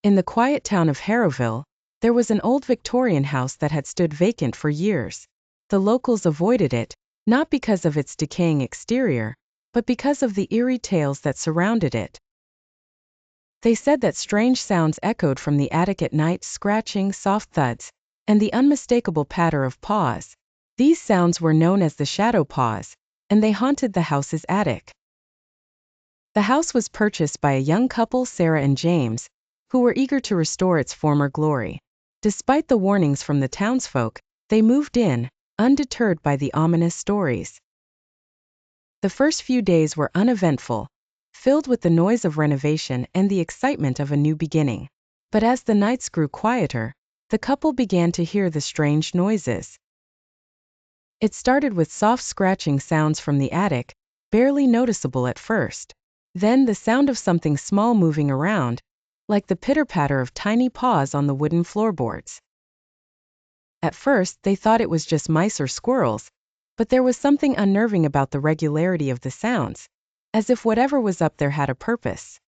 In the quiet town of Harrowville, there was an old Victorian house that had stood vacant for years. The locals avoided it, not because of its decaying exterior, but because of the eerie tales that surrounded it. They said that strange sounds echoed from the attic at night, scratching, soft thuds, and the unmistakable patter of paws. These sounds were known as the shadow paws, and they haunted the house's attic. The house was purchased by a young couple, Sarah and James, who were eager to restore its former glory. Despite the warnings from the townsfolk, they moved in, undeterred by the ominous stories. The first few days were uneventful, filled with the noise of renovation and the excitement of a new beginning. But as the nights grew quieter, the couple began to hear the strange noises. It started with soft scratching sounds from the attic, barely noticeable at first. Then the sound of something small moving around, like the pitter-patter of tiny paws on the wooden floorboards. At first, they thought it was just mice or squirrels, but there was something unnerving about the regularity of the sounds, as if whatever was up there had a purpose.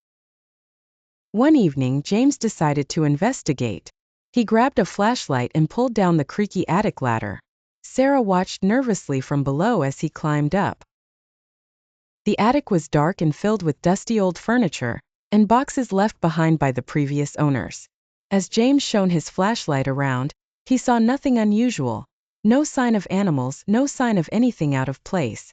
One evening, James decided to investigate. He grabbed a flashlight and pulled down the creaky attic ladder. Sarah watched nervously from below as he climbed up. The attic was dark and filled with dusty old furniture, and boxes left behind by the previous owners. As James shone his flashlight around, he saw nothing unusual, no sign of animals, no sign of anything out of place.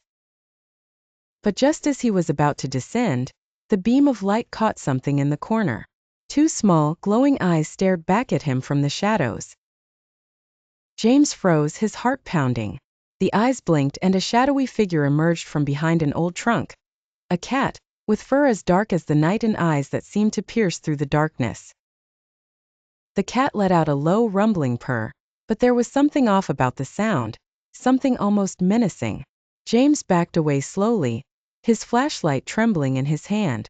But just as he was about to descend, the beam of light caught something in the corner. Two small, glowing eyes stared back at him from the shadows. James froze, his heart pounding. The eyes blinked and a shadowy figure emerged from behind an old trunk. A cat, with fur as dark as the night and eyes that seemed to pierce through the darkness. The cat let out a low, rumbling purr, but there was something off about the sound, something almost menacing. James backed away slowly, his flashlight trembling in his hand.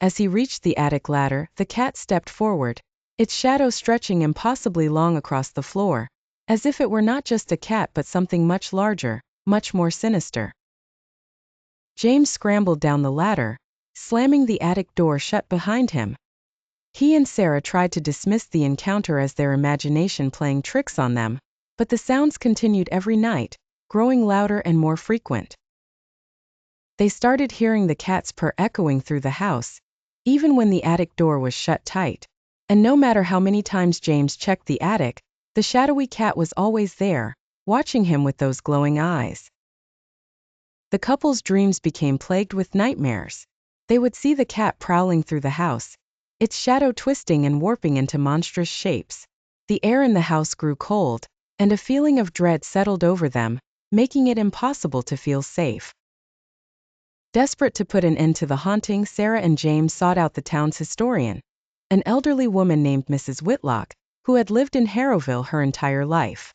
As he reached the attic ladder, the cat stepped forward, its shadow stretching impossibly long across the floor, as if it were not just a cat but something much larger, much more sinister. James scrambled down the ladder, slamming the attic door shut behind him. He and Sarah tried to dismiss the encounter as their imagination playing tricks on them, but the sounds continued every night, growing louder and more frequent. They started hearing the cat's purr echoing through the house, even when the attic door was shut tight. And no matter how many times James checked the attic, the shadowy cat was always there, watching him with those glowing eyes. The couple's dreams became plagued with nightmares. They would see the cat prowling through the house, its shadow twisting and warping into monstrous shapes. The air in the house grew cold, and a feeling of dread settled over them, making it impossible to feel safe. Desperate to put an end to the haunting, Sarah and James sought out the town's historian, an elderly woman named Mrs. Whitlock, who had lived in Harrowville her entire life.